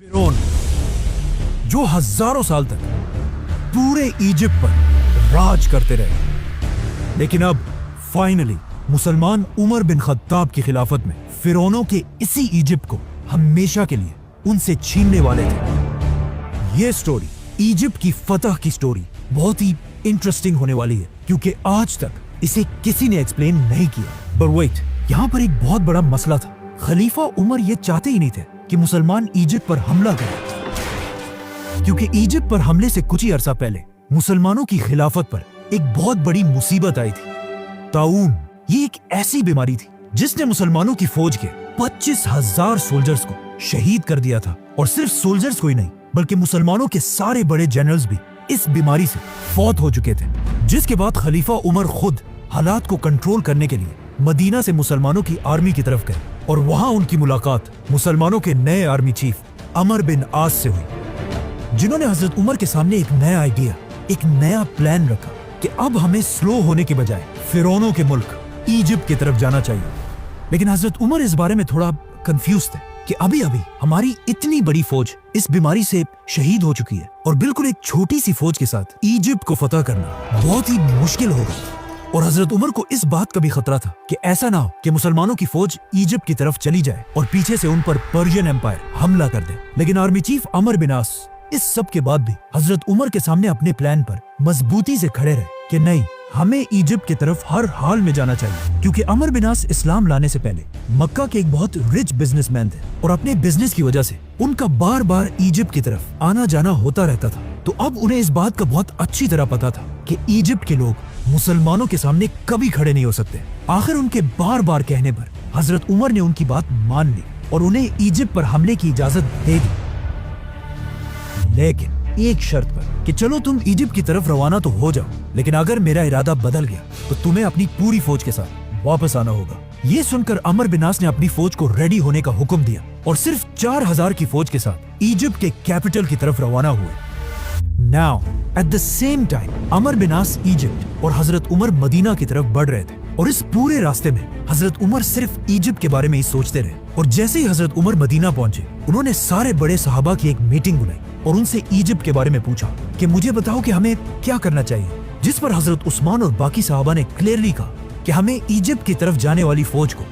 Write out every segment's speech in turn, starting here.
फिरौन जो हजारों साल तक पूरे इजिप्ट पर राज करते रहे, लेकिन अब फाइनली मुसलमान उमर बिन खत्ताब की खिलाफत में फिरौनों के इसी इजिप्ट को हमेशा के लिए उनसे छीनने वाले थे। ये स्टोरी इजिप्ट की फतह की स्टोरी बहुत ही इंटरेस्टिंग होने वाली है, क्योंकि आज तक इसे किसी ने एक्सप्लेन नहीं किया। पर वेट, यहाँ पर एक बहुत बड़ा मसला था। खलीफा उमर ये चाहते ही नहीं थे कि मुसलमान इजिप्ट पर हमला करें, क्योंकि इजिप्ट पर हमले से कुछ ही अरसा पहले मुसलमानों की खिलाफत पर एक बहुत बड़ी मुसीबत आई थी, ताऊन। ये एक ऐसी बीमारी थी जिसने मुसलमानों की फौज के 25,000 सोल्जर्स को शहीद कर दिया था। और सिर्फ सोल्जर्स को ही नहीं, बल्कि मुसलमानों के सारे बड़े जनरल्स भी इस बीमारी से फौत हो चुके थे। जिसके बाद खलीफा उमर खुद हालात को कंट्रोल करने के लिए मदीना से मुसलमानों की आर्मी की तरफ गए, और वहां उनकी मुलाकात मुसलमानों के नए आर्मी चीफ अमर बिन आस से हुई, जिन्होंने हजरत उमर के सामने एक नया आइडिया, एक नया प्लान रखा कि अब हमें स्लो होने के बजाय फिरौनों के मुल्क इजिप्ट की तरफ जाना चाहिए। लेकिन हजरत उमर इस बारे में थोड़ा कंफ्यूज थे कि अभी अभी हमारी इतनी बड़ी फौज इस बीमारी से शहीद हो चुकी है, और बिल्कुल एक छोटी सी फौज के साथ इजिप्ट को फतह करना बहुत ही मुश्किल होगा। और हजरत उमर को इस बात का भी खतरा था कि ऐसा ना हो कि मुसलमानों की फौज इजिप्ट की तरफ चली जाए और पीछे से उन पर पर्शियन एम्पायर हमला कर दे। लेकिन आर्मी चीफ अमर बिन आस इस सब के बाद भी हजरत उमर के सामने अपने प्लान पर मजबूती से खड़े रहे कि नहीं, हमें इजिप्ट की तरफ हर हाल में जाना चाहिए। क्योंकि अमर बिन आस इस्लाम लाने से पहले मक्का के एक बहुत रिच बिजनेसमैन थे, और अपने बिजनेस की वजह से उनका बार बार इजिप्ट की तरफ आना जाना होता रहता था। तो अब उन्हें इस बात का बहुत अच्छी तरह पता था कि इजिप्ट के लोग मुसलमानों के सामने कभी खड़े नहीं हो सकते। आखिर उनके बार बार कहने पर हजरत उमर ने उनकी बात मान ली और उन्हें इजिप्ट पर हमले की इजाजत दे दी, लेकिन एक शर्त पर कि चलो तुम इजिप्ट की तरफ रवाना तो हो जाओ, लेकिन अगर मेरा इरादा बदल गया तो तुम्हें अपनी पूरी फौज के साथ वापस आना होगा। ये सुनकर अमर बिन आस ने अपनी फौज को रेडी होने का हुक्म दिया और सिर्फ 4,000 की फौज के साथ इजिप्ट के कैपिटल की तरफ रवाना हुए। Now, at the same time, Amr bin Aas Egypt और हजरत उमर मदीना की तरफ बढ़ रहे थे, और इस पूरे रास्ते में हजरत उमर सिर्फ इजिप्ट के बारे में ही सोचते रहे। और जैसे ही हजरत उमर मदीना पहुंचे, उन्होंने सारे बड़े सहाबा की एक मीटिंग बुलाई और उनसे इजिप्ट के बारे में पूछा कि मुझे बताओ कि हमें क्या करना चाहिए। जिस पर हजरत उस्मान और बाकी सहाबा ने क्लियरली कहा कि हमें इजिप्ट की तरफ जाने वाली फौज को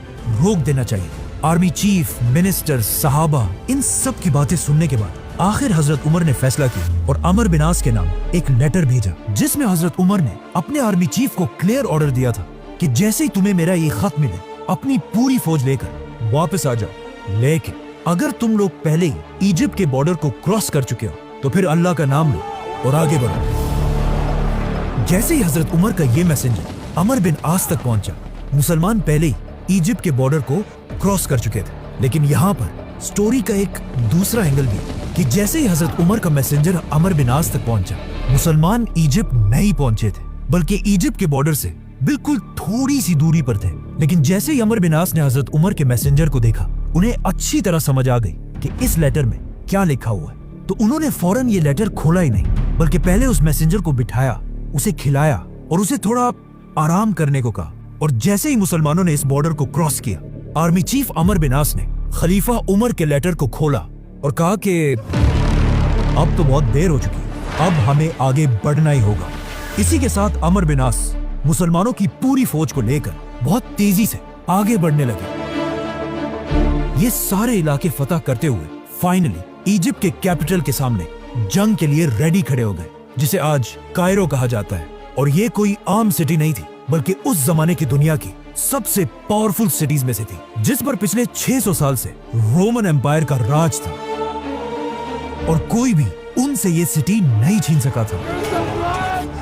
रोक देना चाहिए। आर्मी चीफ, मिनिस्टर, सहाबा, इन सब की बातें सुनने के बाद आखिर हजरत उमर ने फैसला किया और अमर बिन आस के नाम एक लेटर भेजा, जिसमें हजरत उमर ने अपने आर्मी चीफ को क्लियर ऑर्डर दिया था कि जैसे ही तुम्हें मेरा ये खत मिले, अपनी पूरी फौज लेकर वापस आ जाओ। लेकिन अगर तुम लोग पहले ही इजिप्ट के बॉर्डर को क्रॉस कर चुके हो तो फिर अल्लाह का नाम लो और आगे बढ़ो। जैसे ही हजरत उमर का ये मैसेंजर अमर बिन आस तक पहुंचा, मुसलमान पहले ही इजिप्ट के बॉर्डर को क्रॉस कर चुके थे। लेकिन यहाँ पर स्टोरी का एक दूसरा एंगल भी कि जैसे ही हजरत उमर का मैसेंजर अमर बिन आस तक पहुंचा, मुसलमान इजिप्ट नहीं पहुंचे थे, बल्कि इजिप्ट के बॉर्डर से बिल्कुल थोड़ी सी दूरी पर थे। लेकिन जैसे ही अमर बिन आस ने हजरत उमर के मैसेंजर को देखा, उन्हें अच्छी तरह समझ आ गई कि इस लेटर में क्या लिखा हुआ है। तो उन्होंने फौरन ये लेटर खोला ही नहीं, बल्कि पहले उस मैसेंजर को बिठाया, उसे खिलाया और उसे थोड़ा आराम करने को कहा। और जैसे ही मुसलमानों ने इस बॉर्डर को क्रॉस किया, आर्मी चीफ अमर बिन आस ने खलीफा उमर के लेटर को खोला और कहा कि अब तो बहुत देर हो चुकी है, अब हमें आगे बढ़ना ही होगा। इसी के साथ अमर बिन आस मुसलमानों की पूरी फौज को लेकर बहुत तेजी से आगे बढ़ने लगे। ये सारे इलाके फतह करते हुए फाइनली इजिप्ट के कैपिटल के सामने जंग के लिए रेडी खड़े हो गए, जिसे आज कायरो कहा जाता है। और ये कोई आम सिटी नहीं थी, बल्कि उस जमाने की दुनिया की सबसे पावरफुल सिटीज में से थी, जिस पर पिछले 600 साल से रोमन एम्पायर का राज था, और कोई भी उनसे ये सिटी नहीं छीन सका था।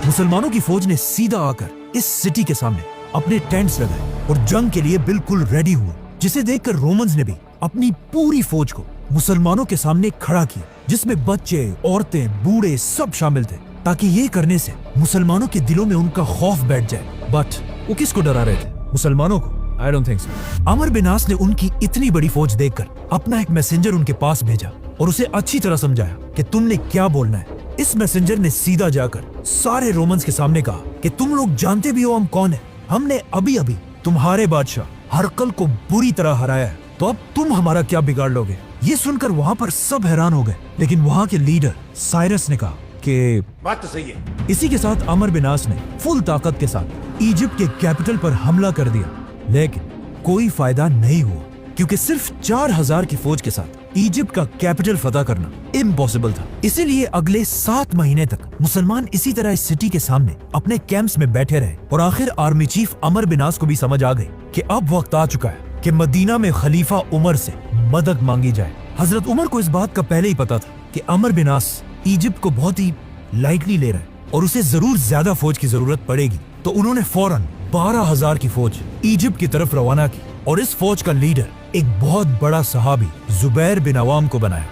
मुसलमानों की फौज ने सीधा आकर इस सिटी के सामने अपने टेंट्स लगाए और जंग के लिए बिल्कुल रेडी हुए, जिसे देखकर रोमन्स ने भी अपनी पूरी फौज को मुसलमानों के सामने खड़ा किया, जिसमें बच्चे, औरतें, बूढ़े सब शामिल थे, ताकि ये करने से मुसलमानों के दिलों में उनका खौफ बैठ जाए। बट वो किसको डरा रहे थे? मुसलमानों को? I don't think so. Amar bin आस ने उनकी इतनी बड़ी फौज देखकर अपना एक मैसेंजर उनके पास भेजा और उसे अच्छी तरह समझाया कि तुमने क्या बोलना है। इस मैसेंजर ने सीधा जाकर सारे रोमन्स के सामने कहा कि तुम लोग जानते भी हो हम कौन है। हमने अभी अभी तुम्हारे बादशाह हरकल को बुरी तरह हराया है, तो अब तुम हमारा क्या बिगाड़ लोगे? ये सुनकर वहाँ पर सब हैरान हो गए, लेकिन वहाँ के लीडर साइरस ने कहा कि बात तो सही है। इसी के साथ अमर बिन आस ने फुल ताकत के साथ इजिप्ट के कैपिटल पर हमला कर दिया, लेकिन कोई फायदा नहीं हुआ क्योंकि सिर्फ 4000 की फौज के साथ इजिप्ट का कैपिटल फतह करना इम्पॉसिबल था। इसीलिए अगले 7 महीने तक मुसलमान इसी तरह इस सिटी के सामने अपने कैंप्स में बैठे रहे और आखिर आर्मी चीफ अमर बिन आस को भी समझ आ गई कि अब वक्त आ चुका है कि मदीना में खलीफा उमर से मदद मांगी जाए। हजरत उमर को इस बात का पहले ही पता था कि अमर बिन आस इजिप्ट को बहुत ही लाइटली ले रहा है और उसे जरूर ज्यादा फौज की जरूरत पड़ेगी, तो उन्होंने फौरन 12000 की फौज इजिप्ट की तरफ रवाना की और इस फौज का लीडर एक बहुत बड़ा सहाबी जुबैर बिन अवाम को बनाया।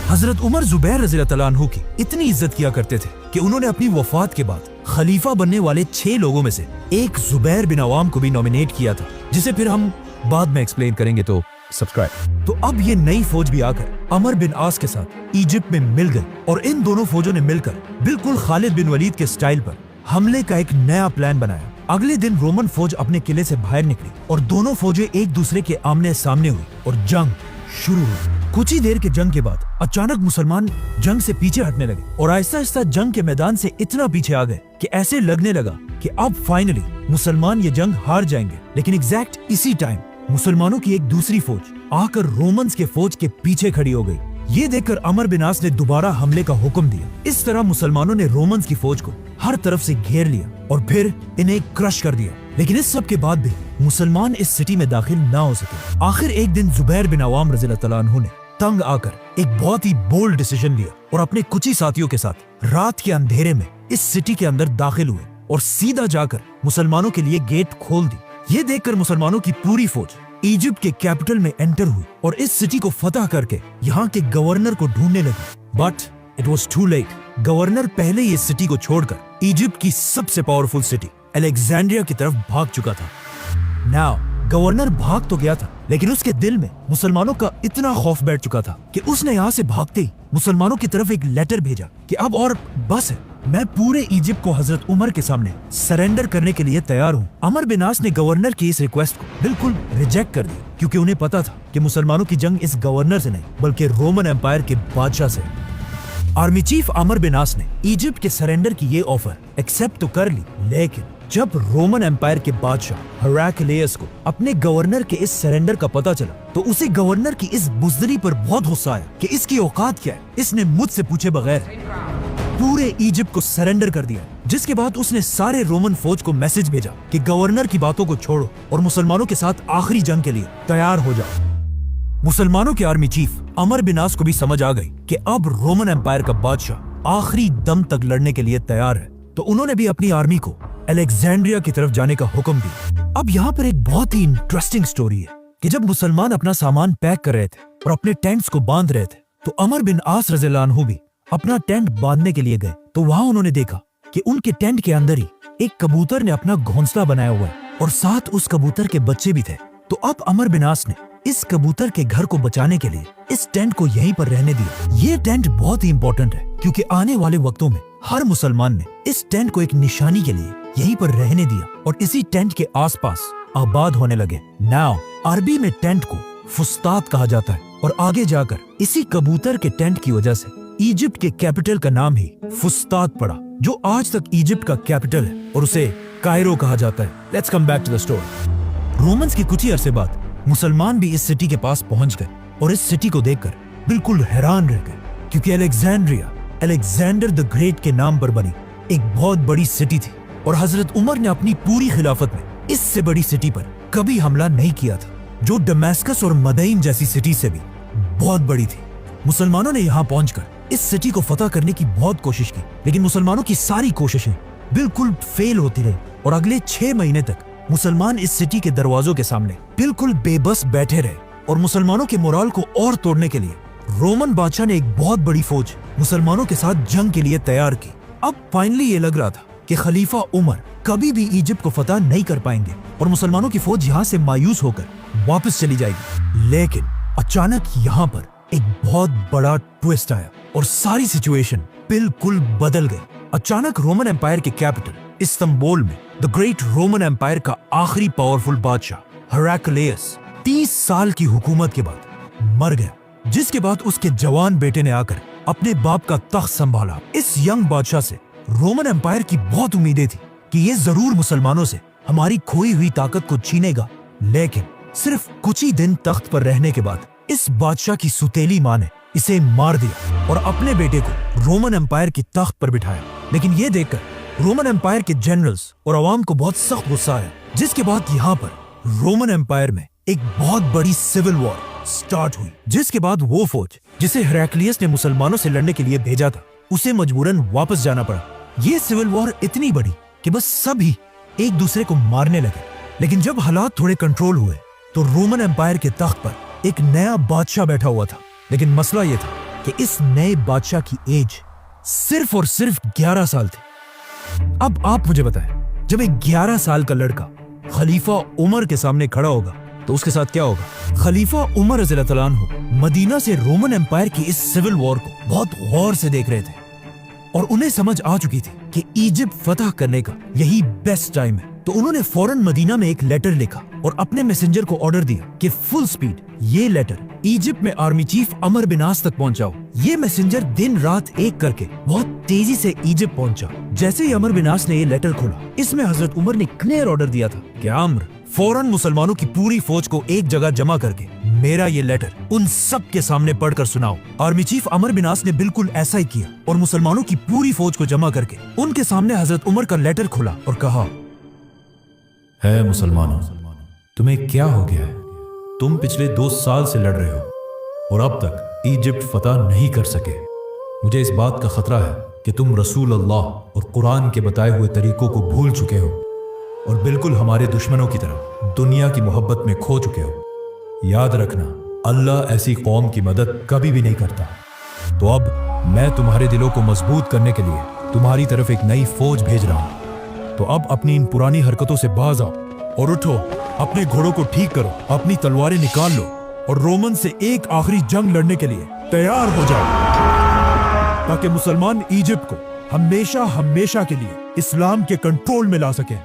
हजरत उमर जुबैर रज़ी अल्लाह अन्हु की इतनी इज्जत किया करते थे कि उन्होंने अपनी वफात के बाद खलीफा बनने वाले 6 लोगों में से एक जुबैर बिन अवाम को भी नॉमिनेट किया था, जिसे फिर हम बाद में एक्सप्लेन करेंगे, तो सब्सक्राइब। तो अब ये नई फौज भी आकर अमर बिन आस के साथ इजिप्ट में मिल गई और इन दोनों फौजों ने मिलकर बिल्कुल खालिद बिन वलीद के स्टाइल पर हमले का एक नया प्लान बनाया। अगले दिन रोमन फौज अपने किले से बाहर निकली और दोनों फौजें एक दूसरे के आमने सामने हुई और जंग शुरू हुई। कुछ ही देर के जंग के बाद अचानक मुसलमान जंग से पीछे हटने लगे और आहिस्ता आहिस्ता जंग के मैदान से इतना पीछे आ गए कि ऐसे लगने लगा कि अब फाइनली मुसलमान ये जंग हार जाएंगे। लेकिन एग्जैक्ट इसी टाइम मुसलमानों की एक दूसरी फौज आकर रोमन्स के फौज के पीछे खड़ी हो गई। ये देखकर अमर बिन आस ने दोबारा हमले का हुक्म दिया। इस तरह मुसलमानों ने रोमन्स की फौज को हर तरफ से घेर लिया और फिर इन्हें क्रश कर दिया। लेकिन इस सब के बाद भी मुसलमान इस सिटी में दाखिल ना हो सके। आखिर एक दिन जुबैर बिन अवाम रज़ी अल्लाह अन्हु ने तंग आकर एक बहुत ही बोल्ड डिसीजन लिया और अपने कुछ ही साथियों के साथ रात के अंधेरे में इस सिटी के अंदर दाखिल हुए और सीधा जाकर मुसलमानों के लिए गेट खोल दी। ये देखकर मुसलमानों की पूरी फौज इजिप्ट के कैपिटल में एंटर हुई और इस सिटी को फतह करके यहाँ के गवर्नर को ढूंढने लगी। But it was too late. Governor पहले ही इस सिटी को छोड़कर इजिप्ट की सबसे पावरफुल सिटी अलेक्जेंड्रिया की तरफ भाग चुका था। नाउ गवर्नर भाग तो गया था, लेकिन उसके दिल में मुसलमानों का इतना खौफ बैठ चुका था कि उसने यहाँ से भागते ही मुसलमानों की तरफ एक लेटर भेजा कि अब और बस है, मैं पूरे इजिप्ट को हजरत उमर के सामने सरेंडर करने के लिए तैयार हूँ। अमर बिन आस ने गवर्नर की इस रिक्वेस्ट को बिल्कुल रिजेक्ट कर दिया क्योंकि उन्हें पता था कि मुसलमानों की जंग इस गवर्नर से नहीं बल्कि रोमन एम्पायर के बादशाह से। आर्मी चीफ अमर बिन आस ने इजिप्ट के सरेंडर की ये ऑफर एक्सेप्ट तो कर ली, लेकिन जब रोमन एम्पायर के बादशाह हेराक्लियस को अपने गवर्नर के इस सरेंडर का पता चला तो उसे गवर्नर की इस बुज़दिली पर बहुत गुस्सा आया कि इसकी औकात क्या है, इसने मुझसे पूछे बगैर पूरे इजिप्ट को सरेंडर कर दिया। जिसके बाद उसने सारे रोमन फौज को मैसेज भेजा कि गवर्नर की बातों को छोड़ो और मुसलमानों के साथ आखिरी जंग के लिए तैयार हो जाओ। मुसलमानों के आर्मी चीफ अमर बिन आस को भी समझ आ गई कि अब रोमन एम्पायर का बादशाह आखिरी दम तक लड़ने के लिए तैयार है, तो उन्होंने भी अपनी आर्मी को अलेक्जेंड्रिया की तरफ जाने का हुक्म दिया। अब यहाँ पर एक बहुत ही इंटरेस्टिंग स्टोरी है कि जब मुसलमान अपना सामान पैक कर रहे थे और अपने टेंट्स को बांध रहे थे तो अमर बिन आस रज़ी अल्लाह अन्हु भी अपना टेंट बांधने के लिए गए। तो वहाँ उन्होंने देखा कि उनके टेंट के अंदर ही एक कबूतर ने अपना घोंसला बनाया हुआ है और साथ उस कबूतर के बच्चे भी थे। तो अब अमर बिन आस ने इस कबूतर के घर को बचाने के लिए इस टेंट को यहीं पर रहने दिया। ये टेंट बहुत ही इंपॉर्टेंट है क्योंकि आने वाले वक्तों में हर मुसलमान ने इस टेंट को एक निशानी के लिए यहीं पर रहने दिया और इसी टेंट के आसपास आबाद होने लगे। नाउ अरबी में टेंट को फुस्तात कहा जाता है और आगे जाकर इसी कबूतर के टेंट की वजह से इजिप्ट के कैपिटल का नाम ही फुस्तात पड़ा, जो आज तक इजिप्ट का कैपिटल है और उसे कायरो कहा जाता है। Let's come back to the story. Romans के कुछ ही अरसे बाद मुसलमान भी इस सिटी के पास पहुंच गए और इस सिटी को देखकर बिल्कुल हैरान रह गए क्योंकि अलेक्जेंड्रिया अलेक्जेंडर द ग्रेट के नाम पर बनी एक बहुत बड़ी सिटी थी और हजरत उमर ने अपनी पूरी खिलाफत में इससे बड़ी सिटी पर कभी हमला नहीं किया था, जो दमास्कस और मदईन जैसी सिटी से भी बहुत बड़ी थी। मुसलमानों ने यहाँ पहुंचकर इस सिटी को फतह करने की बहुत कोशिश की, लेकिन मुसलमानों की सारी कोशिशें बिल्कुल फेल होती रही और अगले 6 महीने तक मुसलमान इस सिटी के दरवाजों के सामने बिल्कुल बेबस बैठे रहे और मुसलमानों के मोराल को और तोड़ने के लिए रोमन बादशाह ने एक बहुत बड़ी फौज मुसलमानों के साथ जंग के लिए तैयार की। अब फाइनली ये लग रहा था कि खलीफा उमर कभी भी इजिप्ट को फतह नहीं कर पाएंगे और मुसलमानों की फौज यहाँ से मायूस होकर वापस चली जाएगी। लेकिन अचानक यहाँ पर एक बहुत बड़ा ट्विस्ट आया और सारी सिचुएशन बिल्कुल बदल गई। अचानक रोमन एम्पायर के कैपिटल इस्तांबुल में द ग्रेट रोमन एम्पायर का आखिरी पावरफुल बादशाह हेराक्लियस 30 साल की हुकूमत के बाद मर गया। जिसके बाद उसके जवान बेटे ने आकर अपने बाप का तख्त संभाला। इस यंग बादशाह से रोमन एम्पायर की बहुत उम्मीदें थी कि ये जरूर मुसलमानों से हमारी खोई हुई ताकत को छीनेगा, लेकिन सिर्फ कुछ ही दिन तख्त पर रहने के बाद इस बादशाह की सुतेली मां ने इसे मार दिया और अपने बेटे को रोमन एम्पायर की तख्त पर बिठाया। लेकिन ये देखकर रोमन एम्पायर के जनरल्स और अवाम को बहुत सख्त गुस्सा आया, जिसके बाद यहाँ पर रोमन एम्पायर में एक बहुत बड़ी सिविल वॉर स्टार्ट हुई, जिसके बाद वो फौज जिसे हेराक्लियस ने मुसलमानों से लड़ने के लिए भेजा था उसे मजबूरन वापस जाना पड़ा। ये सिविल वॉर इतनी बड़ी कि बस सभी एक दूसरे को मारने लगे। लेकिन जब हालात थोड़े कंट्रोल हुए तो रोमन एम्पायर के तख्त पर एक नया बादशाह बैठा हुआ था। लेकिन मसला ये था कि इस नए बादशाह की एज सिर्फ और सिर्फ 11 साल थी। अब आप मुझे बताएं, जब एक 11 साल का लड़का खलीफा उमर के सामने खड़ा होगा तो उसके साथ क्या होगा? खलीफा उमर रज़ियल्लाहु अन्हु मदीना से रोमन एम्पायर की इस सिविल वॉर को बहुत गौर से देख रहे थे और उन्हें समझ आ चुकी थी कि इजिप्ट फतह करने का यही बेस्ट टाइम है। तो उन्होंने फौरन मदीना में एक लेटर लिखा और अपने मैसेंजर को ऑर्डर दिया कि फुल स्पीड ये लेटर इजिप्ट में आर्मी चीफ अमर बिन आस तक पहुंचाओ। ये मैसेंजर दिन रात एक करके बहुत तेजी से इजिप्ट पहुंचा। जैसे ही अमर बिन आस ने ये लेटर खोला, इसमें हजरत उमर ने क्लियर ऑर्डर दिया था कि अमर, फौरन मुसलमानों की पूरी फौज को एक जगह जमा करके मेरा ये लेटर उन सब के सामने पढ़कर सुनाओ। आर्मी चीफ अमर बिन आस ने बिल्कुल ऐसा ही किया और मुसलमानों की पूरी फौज को जमा करके उनके सामने हजरत उमर का लेटर खोला और कहा, है मुसलमानों, तुम्हें क्या हो गया है? तुम पिछले 2 साल से लड़ रहे हो और अब तक इजिप्ट फतह नहीं कर सके। मुझे इस बात का खतरा है कि तुम रसूल अल्लाह और कुरान के बताए हुए तरीकों को भूल चुके हो और बिल्कुल हमारे दुश्मनों की तरह दुनिया की मोहब्बत में खो चुके हो। याद रखना, अल्लाह ऐसी कौम की मदद कभी भी नहीं करता। तो अब मैं तुम्हारे दिलों को मजबूत करने के लिए तुम्हारी तरफ एक नई फौज भेज रहा हूं। तो अब अपनी इन पुरानी हरकतों से बाज आओ और उठो, अपने घोड़ों को ठीक करो, अपनी तलवारें निकाल लो और रोमन से एक आखिरी जंग लड़ने के लिए तैयार हो जाओ, ताकि मुसलमान इजिप्ट को हमेशा हमेशा के लिए इस्लाम के कंट्रोल में ला सके।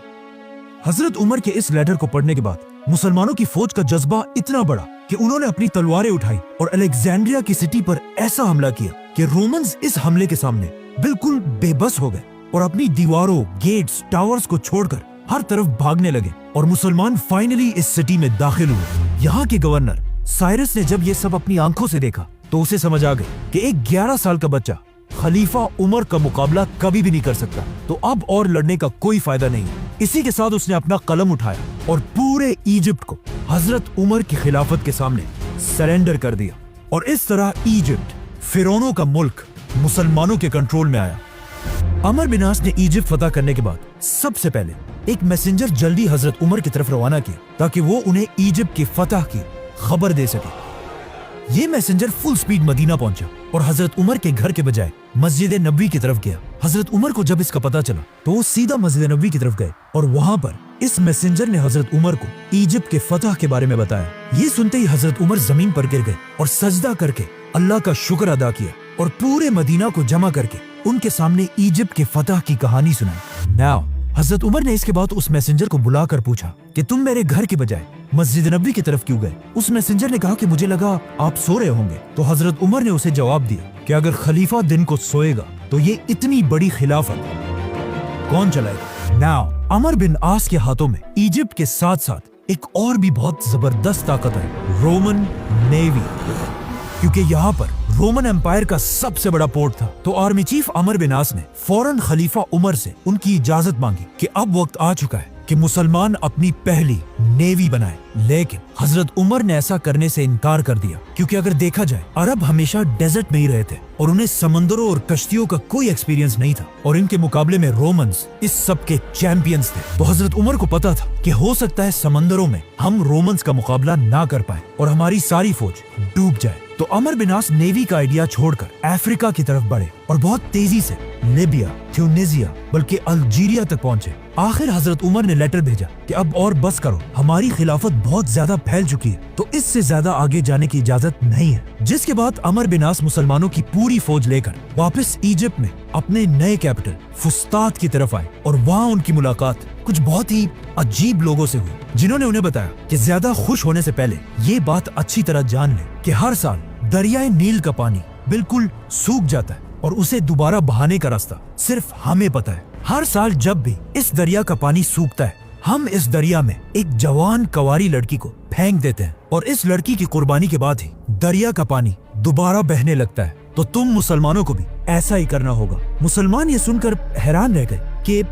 हजरत उमर के इस लेटर को पढ़ने के बाद मुसलमानों की फौज का जज्बा इतना बढ़ा कि उन्होंने अपनी तलवारें उठाई और अलेक्जेंड्रिया की सिटी पर ऐसा हमला किया कि रोमन्स इस हमले के सामने बिल्कुल बेबस हो गए और अपनी दीवारों, गेट्स, टावर्स को छोड़कर हर तरफ भागने लगे और मुसलमान फाइनली इस सिटी में दाखिल हुए। यहाँ के गवर्नर साइरस ने जब ये सब अपनी आंखों से देखा तो उसे समझ आ गई कि एक 11 साल का बच्चा खलीफा उमर का मुकाबला कभी भी नहीं कर सकता, तो अब और लड़ने का कोई फायदा नहीं है। इसी के साथ उसने अपना कलम उठाया और पूरे इजिप्ट को हजरत उमर की खिलाफत के सामने सरेंडर कर दिया और इस तरह इजिप्ट, फिरौनों का मुल्क, मुसलमानों के कंट्रोल में आया। अमर बिन आस ने इजिप्ट फतह करने के बाद सबसे पहले एक मैसेंजर जल्दी हजरत उमर की तरफ रवाना किया ताकि वो उन्हें इजिप्ट की फतह की खबर दे सके। ये मैसेंजर फुल स्पीड मदीना पहुंचा और हजरत उमर के घर के बजाय मस्जिद नबवी की तरफ गया। हजरत उमर को जब इसका पता चला तो वो सीधा मस्जिद नबवी की तरफ गए और वहां पर इस मैसेंजर ने हजरत उमर को इजिप्ट के फतह के बारे में बताया। ये सुनते ही हजरत उमर जमीन पर गिर गए और सजदा करके अल्लाह का शुक्र अदा किया और पूरे मदीना को जमा करके उनके सामने इजिप्ट के फतह की कहानी सुनाई। नाउ हजरत उमर ने इसके बाद उस मैसेंजर को बुलाकर पूछा कि तुम मेरे घर के बजाय मस्जिद नबवी की तरफ क्यों गए? उस मैसेंजर ने कहा कि मुझे लगा आप सो रहे होंगे। तो हजरत उमर ने उसे जवाब दिया कि अगर खलीफा दिन को सोएगा तो ये इतनी बड़ी खिलाफत कौन चलाएगा? नाउ अमर बिन आस के हाथों में इजिप्ट के साथ साथ एक और भी बहुत जबरदस्त ताकत है, रोमन नेवी, क्योंकि यहाँ पर रोमन एम्पायर का सबसे बड़ा पोर्ट था। तो आर्मी चीफ अमर बिन आस ने फौरन खलीफा उमर से उनकी इजाजत मांगी कि अब वक्त आ चुका है कि मुसलमान अपनी पहली नेवी बनाए। लेकिन हजरत उमर ने ऐसा करने से इनकार कर दिया, क्योंकि अगर देखा जाए अरब हमेशा डेजर्ट में ही रहे थे और उन्हें समंदरों और कश्तियों का कोई एक्सपीरियंस नहीं था और इनके मुकाबले में रोमन्स इस सब के चैंपियंस थे। तो हजरत उमर को पता था कि हो सकता है समंदरों में हम रोमन्स का मुकाबला ना कर पाए और हमारी सारी फौज डूब जाए। तो अमर बिन आस नेवी का आइडिया छोड़कर अफ्रीका की तरफ बढ़े और बहुत तेजी से लीबिया, ट्यूनीसिया, बल्कि अल्जीरिया तक पहुंचे। आखिर हजरत उमर ने लेटर भेजा कि अब और बस करो, हमारी खिलाफत बहुत ज्यादा फैल चुकी है, तो इससे ज्यादा आगे जाने की इजाजत नहीं है। जिसके बाद अमर बिन आस मुसलमानों की पूरी फौज लेकर वापस इजिप्ट में अपने नए कैपिटल फुस्तात की तरफ आए और वहाँ उनकी मुलाकात कुछ बहुत ही अजीब लोगों से हुई, जिन्होंने उन्हें बताया कि ज्यादा खुश होने से पहले ये बात अच्छी तरह जान ले कि हर साल दरियाए नील का पानी बिल्कुल सूख जाता है और उसे दोबारा बहाने का रास्ता सिर्फ हमें पता है। हर साल जब भी इस दरिया का पानी सूखता है, हम इस दरिया में एक जवान कंवारी लड़की को फेंक देते हैं और इस लड़की की कुर्बानी के बाद ही दरिया का पानी दोबारा बहने लगता है। तो तुम मुसलमानों को भी ऐसा ही करना होगा। मुसलमान ये सुनकर हैरान रह गए कि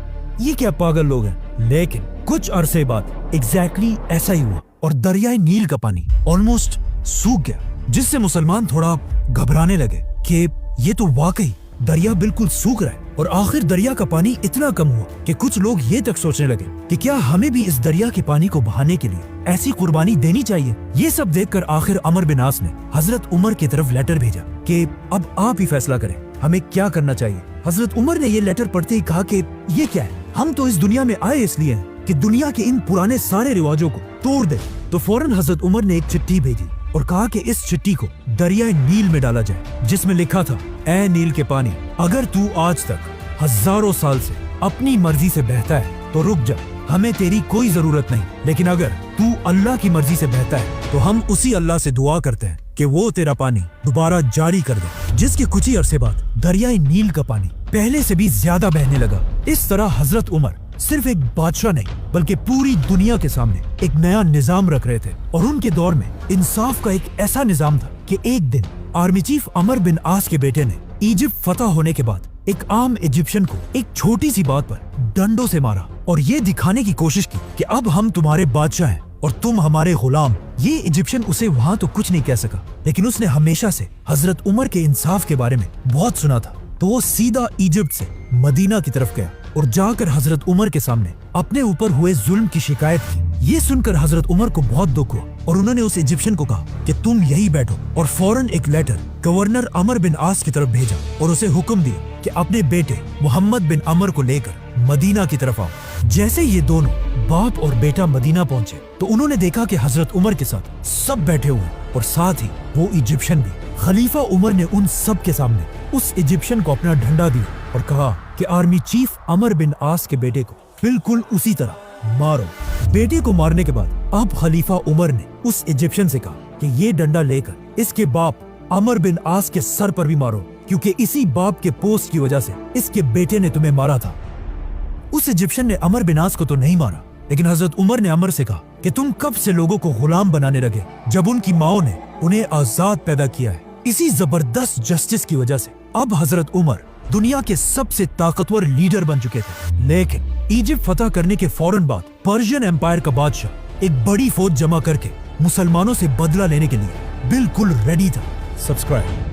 ये क्या पागल लोग हैं, लेकिन कुछ अरसे बाद एग्जैक्टली ऐसा ही हुआ और दरियाए नील का पानी ऑलमोस्ट सूख गया, जिससे मुसलमान थोड़ा घबराने लगे कि ये तो वाकई दरिया बिल्कुल सूख रहा है। और आखिर दरिया का पानी इतना कम हुआ कि कुछ लोग ये तक सोचने लगे कि क्या हमें भी इस दरिया के पानी को बहाने के लिए ऐसी कुर्बानी देनी चाहिए। ये सब देखकर आखिर अमर बिन आस ने हजरत उमर की तरफ लेटर भेजा कि अब आप ही फैसला करें हमें क्या करना चाहिए। हजरत उमर ने ये लेटर पढ़ते ही कहा कि ये क्या है, हम तो इस दुनिया में आए इसलिए हैं कि दुनिया के इन पुराने सारे रिवाजों को तोड़ दे। तो फौरन हजरत उमर ने एक चिट्ठी भेजी और कहा कि इस चिट्ठी को दरियाए नील में डाला जाए, जिसमें लिखा था, ऐ नील के पानी, अगर तू आज तक हजारों साल से अपनी मर्जी से बहता है तो रुक जा, हमें तेरी कोई जरूरत नहीं। लेकिन अगर तू अल्लाह की मर्जी से बहता है तो हम उसी अल्लाह से दुआ करते हैं कि वो तेरा पानी दोबारा जारी कर दे। जिसके कुछ ही अरसे बाद दरियाए नील का पानी पहले से भी ज्यादा बहने लगा। इस तरह हजरत उमर सिर्फ एक बादशाह नहीं बल्कि पूरी दुनिया के सामने एक नया निजाम रख रहे थे। और उनके दौर में इंसाफ का एक ऐसा निजाम था कि एक दिन आर्मी चीफ अमर बिन आस के बेटे ने इजिप्ट फतह होने के बाद एक आम इजिप्शियन को एक छोटी सी बात पर डंडों से मारा और ये दिखाने की कोशिश की कि अब हम तुम्हारे बादशाह हैं और तुम हमारे गुलाम। ये इजिप्शियन उसे वहाँ तो कुछ नहीं कह सका, लेकिन उसने हमेशा से हजरत उमर के इंसाफ के बारे में बहुत सुना था। तो वो सीधा इजिप्ट से मदीना की तरफ गया और जाकर हजरत उमर के सामने अपने ऊपर हुए जुल्म की शिकायत की। ये सुनकर हजरत उमर को बहुत दुख हुआ और उन्होंने उस इजिप्शियन को कहा कि तुम यही बैठो और फौरन एक लेटर गवर्नर अमर बिन आस की तरफ भेजा और उसे हुक्म दिया कि अपने बेटे मोहम्मद बिन अमर को लेकर मदीना की तरफ आओ। जैसे ये दोनों बाप और बेटा मदीना पहुंचे तो उन्होंने देखा कि हजरत उमर के साथ सब बैठे हुए और साथ ही वो इजिप्शियन भी। खलीफा उमर ने उन सब के सामने उस इजिप्शियन को अपना डंडा दिया और कहा कि आर्मी चीफ अमर बिन आस के बेटे को बिल्कुल उसी तरह मारो। बेटे को मारने के बाद अब खलीफा उमर ने उस इजिप्शियन से कहा कि ये डंडा लेकर इसके बाप अमर बिन आस के सर पर भी मारो, क्योंकि इसी बाप के पोस्ट की वजह से इसके बेटे ने तुम्हें मारा था। उस इजिप्शियन ने अमर बिन आस को तो नहीं मारा, लेकिन हजरत उमर ने अमर से कहा कि तुम कब से लोगों को गुलाम बनाने लगे जब उनकी माओ ने उन्हें आजाद पैदा किया है। इसी जबरदस्त जस्टिस की वजह से अब हजरत उमर दुनिया के सबसे ताकतवर लीडर बन चुके थे। लेकिन इजिप्ट फतह करने के फौरन बाद पर्शियन एम्पायर का बादशाह एक बड़ी फौज जमा करके मुसलमानों से बदला लेने के लिए बिल्कुल रेडी था। सब्सक्राइब।